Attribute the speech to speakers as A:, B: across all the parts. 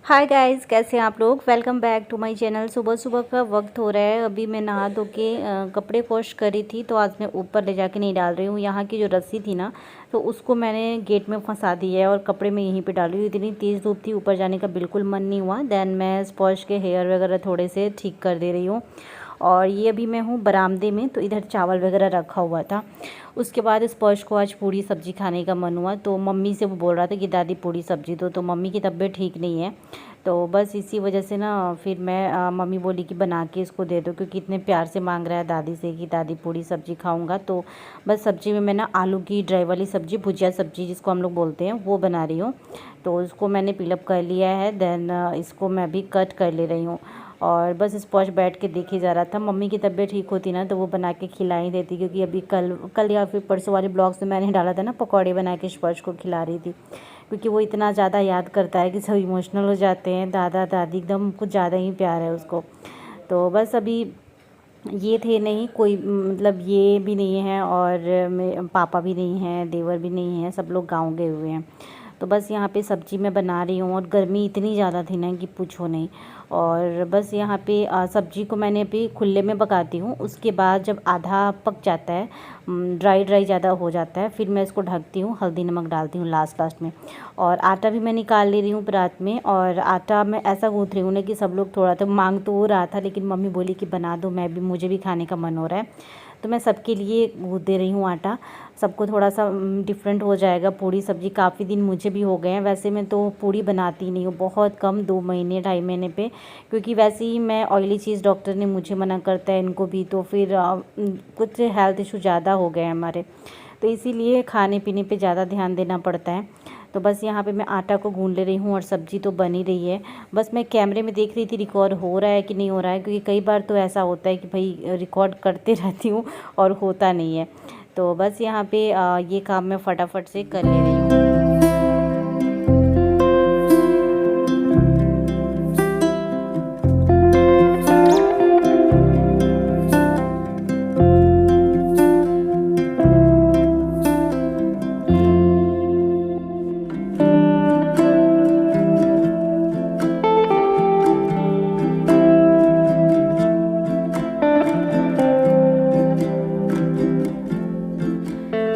A: Hi guys, कैसे हैं आप लोग। Welcome back to my channel. सुबह सुबह का वक्त हो रहा है। अभी मैं नहा धो के कपड़े वॉश करी थी, तो आज मैं ऊपर ले जाके नहीं डाल रही हूँ। यहाँ की जो रस्सी थी ना, तो उसको मैंने गेट में फंसा दी है और कपड़े में यहीं पे डाल रही हूँ। इतनी तेज़ धूप थी, ऊपर जाने का बिल्कुल मन नहीं हुआ। देन मैं स्पॉश के हेयर वगैरह थोड़े से ठीक कर दे रही हूँ। और ये अभी मैं हूँ बरामदे में, तो इधर चावल वगैरह रखा हुआ था। उसके बाद स्पर्श को आज पूड़ी सब्ज़ी खाने का मन हुआ, तो मम्मी से वो बोल रहा था कि दादी पूड़ी सब्ज़ी दो, तो मम्मी की तबीयत ठीक नहीं है। तो बस इसी वजह से ना फिर मैं मम्मी बोली कि बना के इसको दे दो, क्योंकि इतने प्यार से मांग रहा है दादी से कि दादी पूड़ी सब्ज़ी खाऊंगा। तो बस सब्ज़ी में मैं ना आलू की ड्राई वाली सब्ज़ी, भुजिया सब्ज़ी जिसको हम लोग बोलते हैं, वो बना रही हूँ। तो उसको मैंने पीलअप कर लिया है। देन इसको मैं अभी कट कर ले रही हूँ। और बस स्पॉश बैठ के देखे जा रहा था। मम्मी की तबीयत ठीक होती ना तो वो बना के खिला ही देती, क्योंकि अभी कल या फिर परसों वाले ब्लॉग्स में मैंने डाला था ना, पकौड़े बना के स्पॉश को खिला रही थी। क्योंकि वो इतना ज़्यादा याद करता है कि सब इमोशनल हो जाते हैं। दादा दादी एकदम कुछ ज़्यादा ही प्यार है उसको। तो बस अभी ये थे नहीं कोई, मतलब ये भी नहीं है और पापा भी नहीं हैं, देवर भी नहीं है, सब लोग गाँव गए हुए हैं। तो बस यहाँ पे सब्ज़ी मैं बना रही हूँ और गर्मी इतनी ज़्यादा थी ना कि पूछो नहीं। और बस यहाँ पे सब्ज़ी को मैंने अभी खुले में पकाती हूँ। उसके बाद जब आधा पक जाता है, ड्राई ड्राई ज़्यादा हो जाता है, फिर मैं इसको ढकती हूँ, हल्दी नमक डालती हूँ लास्ट में। और आटा भी मैं निकाल ले रही हूँ परात में। और आटा मैं ऐसा गूँथ रही हूँ ना कि सब लोग थोड़ा तो मांग तो हो रहा था, लेकिन मम्मी बोली कि बना दो, मुझे भी खाने का मन हो रहा है। तो मैं सबके लिए गूँथ दे रही हूँ आटा। सबको थोड़ा सा डिफरेंट हो जाएगा। पूड़ी सब्ज़ी काफ़ी दिन मुझे भी हो गए हैं। वैसे मैं तो पूड़ी बनाती नहीं हूँ, बहुत कम, 2 महीने 2.5 महीने पे, क्योंकि वैसे ही मैं ऑयली चीज़, डॉक्टर ने मुझे मना करता है, इनको भी। तो फिर कुछ हेल्थ इशू ज़्यादा हो गए हैं हमारे, तो इसीलिए खाने पीने पे ज़्यादा ध्यान देना पड़ता है। तो बस यहाँ पे मैं आटा को गूँध ले रही हूँ और सब्ज़ी तो बन ही रही है। बस मैं कैमरे में देख रही थी रिकॉर्ड हो रहा है कि नहीं हो रहा है, क्योंकि कई बार तो ऐसा होता है कि भाई रिकॉर्ड करते रहती हूँ और होता नहीं है। तो बस यहाँ पे ये काम मैं फटाफट से कर ले रही हूँ।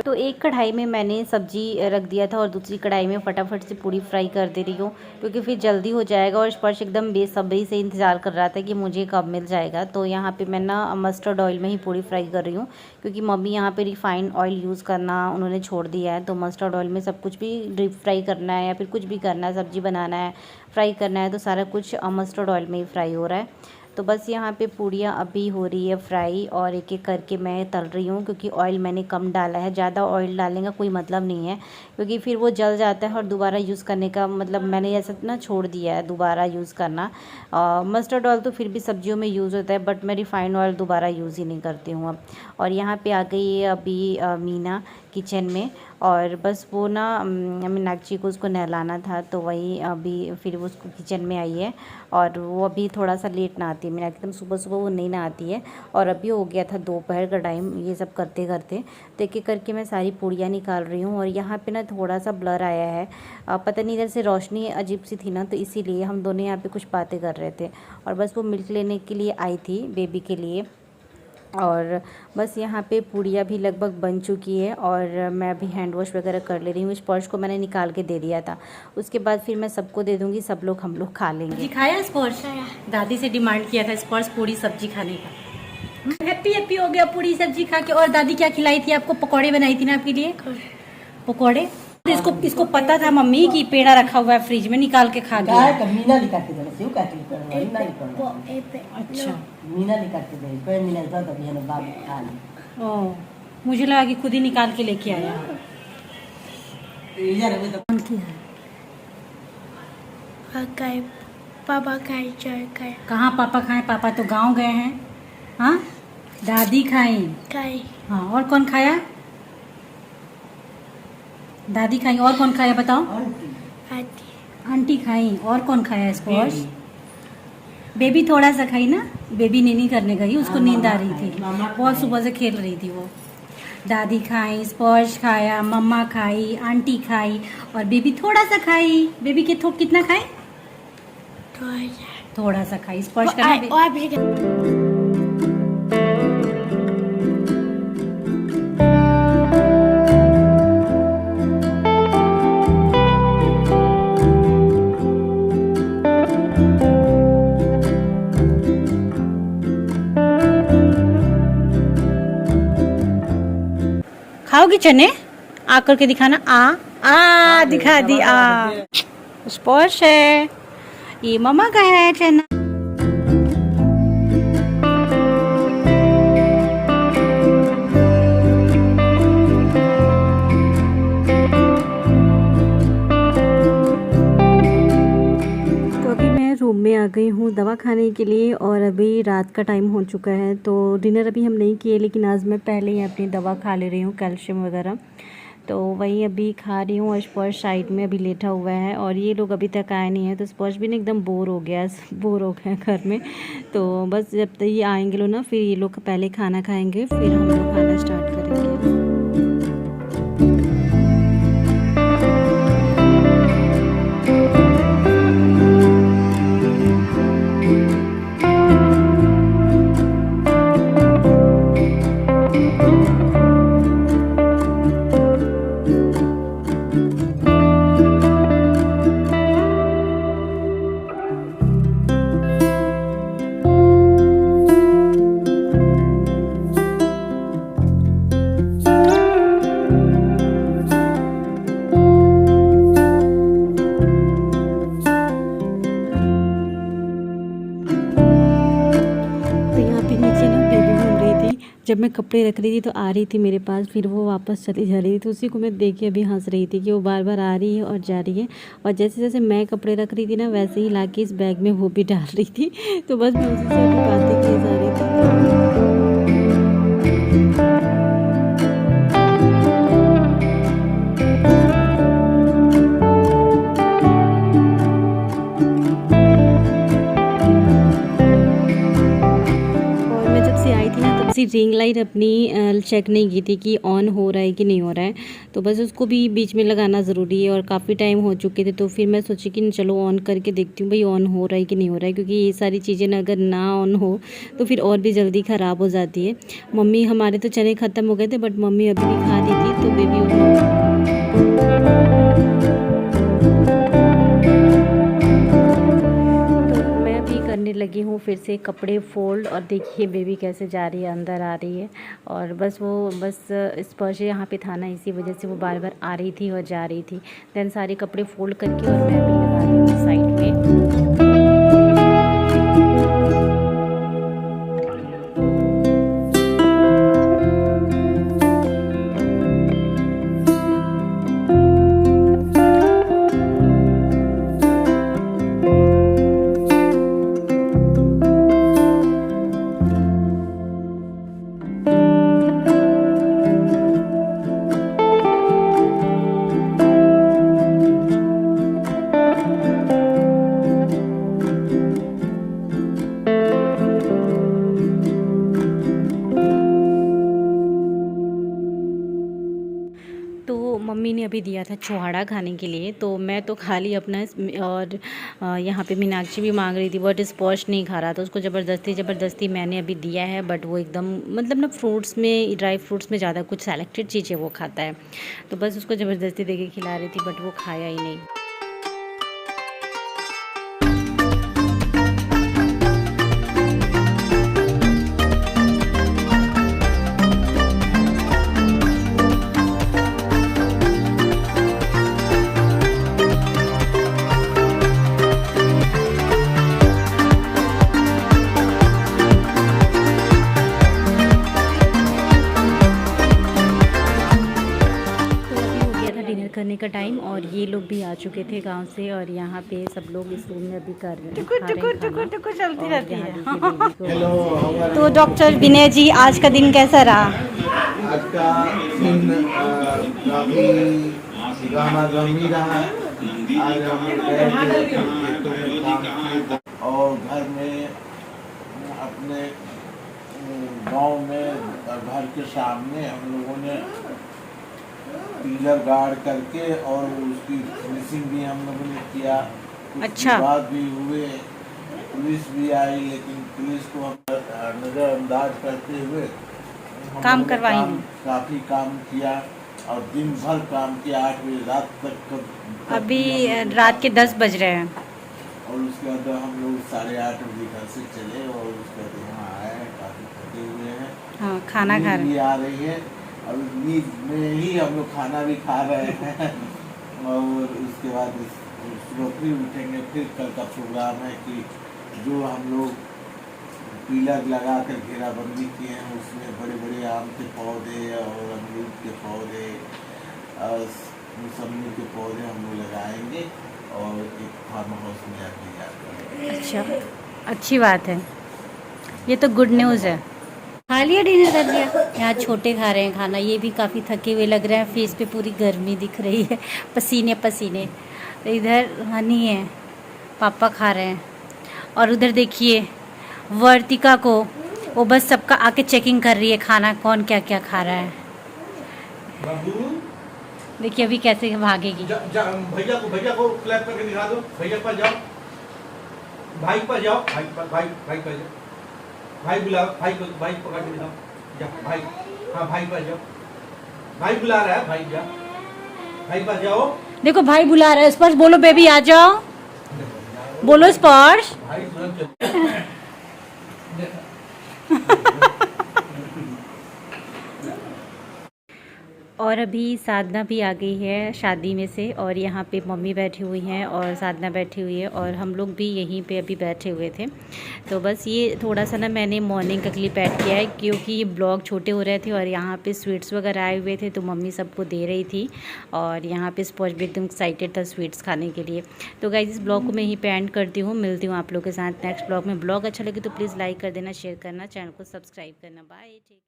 A: तो एक कढ़ाई में मैंने सब्ज़ी रख दिया था और दूसरी कढ़ाई में फटाफट से पूड़ी फ्राई कर दे रही हूँ, क्योंकि फिर जल्दी हो जाएगा। और स्पर्श एकदम बेसब्री से इंतज़ार कर रहा था कि मुझे कब मिल जाएगा। तो यहाँ पे मैं ना मस्टर्ड ऑयल में ही पूड़ी फ्राई कर रही हूँ, क्योंकि मम्मी यहाँ पे रिफाइंड ऑयल यूज़ करना उन्होंने छोड़ दिया है। तो मस्टर्ड ऑयल में सब कुछ भी डीप फ्राई करना है या फिर कुछ भी करना है, सब्ज़ी बनाना है, फ्राई करना है, तो सारा कुछ मस्टर्ड ऑयल में ही फ्राई हो रहा है। तो बस यहाँ पे पूड़ियाँ अभी हो रही है फ्राई, और एक एक करके मैं तल रही हूँ, क्योंकि ऑयल मैंने कम डाला है। ज़्यादा ऑयल डालने का कोई मतलब नहीं है, क्योंकि फिर वो जल जाता है और दोबारा यूज़ करने का मतलब मैंने ऐसा ना छोड़ दिया है दोबारा यूज़ करना। मस्टर्ड ऑयल तो फिर भी सब्जियों में यूज़ होता है, बट मैं रिफाइंड ऑयल दोबारा यूज़ ही नहीं करती हूँ अब। और यहाँ पे आ गई है अभी मीना किचन में। और बस वो ना मीनाक्षी को उसको नहलाना था, तो वही अभी फिर वो उसको किचन में आई है। और वो अभी थोड़ा सा लेट नहाती है, मीनाक्षी एकदम सुबह सुबह वो नहीं नहाती है। और अभी हो गया था दोपहर का टाइम ये सब करते करते। तो एक एक करके मैं सारी पूड़ियाँ निकाल रही हूँ। और यहाँ पे ना थोड़ा सा ब्लर आया है, पता नहीं, इधर से रोशनी अजीब सी थी ना, तो इसीलिए हम दोनों यहाँ पे कुछ बातें कर रहे थे। और बस वो मिल्क लेने के लिए आई थी बेबी के लिए। और बस यहाँ पे पूड़ियाँ भी लगभग बन चुकी है, और मैं अभी हैंड वॉश वगैरह कर ले रही हूँ। स्पॉश को मैंने निकाल के दे दिया था, उसके बाद फिर मैं सबको दे दूँगी, सब लोग हम लोग खा लेंगे। खाया स्पॉश? दादी से डिमांड किया था स्पॉश पूड़ी सब्जी खाने का। हैप्पी हैप्पी हो गया पूड़ी सब्जी खा के। और दादी क्या खिलाई थी आपको? पकौड़े बनाई थी ना आपके लिए, पकौड़े। इसको पता था मम्मी कि पेड़ा रखा हुआ है फ्रिज में, निकाल के खा गया।
B: अच्छा, मीना निकाल के दे कोई मीना तो तभी हम बाबू खा ले।
A: ओ, मुझे लगा कि खुद ही निकाल के लेके आया।
B: इधर में तो
C: पापा खाए चाय खाए।
A: कहाँ पापा खाएं? पापा तो गांव गए हैं। हाँ, दादी खाई।
C: खाए
A: हाँ, और कौन खाया? दादी खाई, और कौन खाया बताओ?
C: आती
A: आंटी खाई, और कौन खाया? स्पॉश बेबी थोड़ा सा खाई ना, बेबी नीनी करने गई, उसको नींद आ रही थी, बहुत सुबह से खेल रही थी वो। दादी खाई, स्पॉश खाया, मम्मा खाई, आंटी खाई, और बेबी थोड़ा सा खाई। बेबी के कितना खाए? थोड़ा सा खाई, स्पर्श करना भी।
C: और भी
A: खाओगी चने? आ करके दिखाना। आ दिखा दी। स्पर्श है, ये मम्मा का है चना। रूम में आ गई हूँ दवा खाने के लिए और अभी रात का टाइम हो चुका है, तो डिनर अभी हम नहीं किए, लेकिन आज मैं पहले ही अपनी दवा खा ले रही हूँ, कैल्शियम वगैरह। तो वही अभी खा रही हूँ और स्पर्श साइड में अभी लेटा हुआ है और ये लोग अभी तक आए नहीं है, तो स्पर्श भी ना एकदम बोर हो गया घर में। तो बस जब तक ये आएंगे लोग ना, फिर ये लोग पहले खाना खाएँगे, फिर हम लोग खाना स्टार्ट करेंगे। जब मैं कपड़े रख रही थी तो आ रही थी मेरे पास, फिर वो वापस चली जा रही थी, तो उसी को मैं देख के अभी हंस रही थी कि वो बार बार आ रही है और जा रही है। और जैसे जैसे मैं कपड़े रख रही थी ना, वैसे ही लाके इस बैग में वो भी डाल रही थी। तो बस मैं उसी से अभी बातें किए जा रही थी। रिंग लाइट अपनी चेक नहीं की थी कि ऑन हो रहा है कि नहीं हो रहा है, तो बस उसको भी बीच में लगाना ज़रूरी है और काफ़ी टाइम हो चुके थे, तो फिर मैं सोची कि चलो ऑन करके देखती हूँ भाई ऑन हो रहा है कि नहीं हो रहा है, क्योंकि ये सारी चीज़ें ना अगर ना ऑन हो तो फिर और भी जल्दी ख़राब हो जाती है। मम्मी हमारे तो चने ख़त्म हो गए थे, बट मम्मी अभी भी खा रही थी, तो बेबी करने लगी हूँ फिर से कपड़े फोल्ड। और देखिए बेबी कैसे जा रही है, अंदर आ रही है। और बस स्पर्श यहाँ पे था ना, इसी वजह से वो बार बार आ रही थी और जा रही थी। देन सारे कपड़े फोल्ड करके और मैं भी लगा रही हूँ साइड में। मम्मी ने अभी दिया था छुहाड़ा खाने के लिए, तो मैं तो खा ली अपना। और यहाँ पे मीनाक्षी भी मांग रही थी, बट स्पर्श नहीं खा रहा था, उसको ज़बरदस्ती मैंने अभी दिया है। बट वो एकदम मतलब ना फ्रूट्स में, ड्राई फ्रूट्स में ज़्यादा कुछ सेलेक्टेड चीज़ें वो खाता है, तो बस उसको ज़बरदस्ती दे के खिला रही थी, बट वो खाया ही नहीं। करने का टाइम और ये लोग भी आ चुके थे गांव से, और यहाँ पे सब लोग इस रूम में अभी कर रहे हैं, टुकुर चलती रहती है। तो डॉक्टर विनय जी, आज का दिन कैसा रहा?
D: आज का दिन काफी गहमा-गहमी रहा। आज हम गए थे खेतों में काम किए और घर में अपने गांव में घर के सामने हम लोगों ने पिलर गाड़ करके और उसकी फिनिशिंग भी हम लोगों ने किया।
A: अच्छा।
D: बात भी हुए पुलिस भी आई, लेकिन पुलिस को हम नज़रअंदाज करते हुए हम
A: काम
D: लोगों ने
A: करवाई नहीं।
D: काफ़ी काम किया और दिन भर काम किया, 8 बजे रात तक
A: अभी
D: हम लोग
A: रात के
D: काम
A: 10 बज रहे हैं।
D: और उसके बाद हम लोग 8:30 बजे घर से चले और उसके बाद यहाँ आए, काफ़ी थके हुए हैं।
A: हाँ, खाना खा
D: नींद
A: रहे
D: भी
A: हैं।
D: आ रही है और नींद में ही हम लोग खाना भी खा रहे हैं और उसके बाद सुबह फिर उठेंगे, फिर कल का प्रोग्राम है कि जो हम लोग पिलर लगा कर घेराबंदी किए हैं उसमें बड़े बड़े आम के पौधे और अमरूद के पौधे और मौसमी के पौधे हम लोग लगाएंगे और एक फार्म हाउस में जाके याद
A: अच्छा, अच्छी बात है, ये तो गुड न्यूज़ है। खा लिया, डिनर कर लिया। यहाँ छोटे खा रहे हैं खाना, ये भी काफ़ी थके हुए लग रहे हैं, फेस पे पूरी गर्मी दिख रही है, पसीने पसीने। तो इधर हनी है, पापा खा रहे हैं और उधर देखिए वर्तिका को, वो बस सबका आके चेकिंग कर रही है खाना कौन क्या क्या खा रहा है। देखिए अभी कैसे भागेगी।
E: भैया को क्लैप करके दिखा दो। भैया पर जाओ, भाई पर जाओ, भाई पर जाओ, भाई बुलाओ, भाई पकड़ के दिखाओ, जा भाई, हाँ भाई पर जाओ, भाई बुला रहा है, भाई जा, भाई पर जाओ,
A: देखो भाई बुला रहा है, स्पर्श बोलो बेबी आ जाओ, बोलो स्पर्श।
E: भाई तुरंत
A: और अभी साधना भी आ गई है शादी में से, और यहाँ पे मम्मी बैठी हुई हैं और साधना बैठी हुई है और हम लोग भी यहीं पे अभी बैठे हुए थे। तो बस ये थोड़ा सा ना मैंने मॉर्निंग का क्लिप ऐड किया है क्योंकि ये ब्लॉग छोटे हो रहे थे और यहाँ पे स्वीट्स वगैरह आए हुए थे तो मम्मी सबको दे रही थी और यहाँ पे स्पॉज भी एकदम एक्साइटेड था स्वीट्स खाने के लिए। तो गाइस इस ब्लॉग को मैं यहीं पे एंड करती हूँ, मिलती हूँ आप लोग के साथ नेक्स्ट ब्लॉग में। ब्लॉग अच्छा लगे तो प्लीज़ लाइक कर देना, शेयर करना, चैनल को सब्सक्राइब करना। बाय।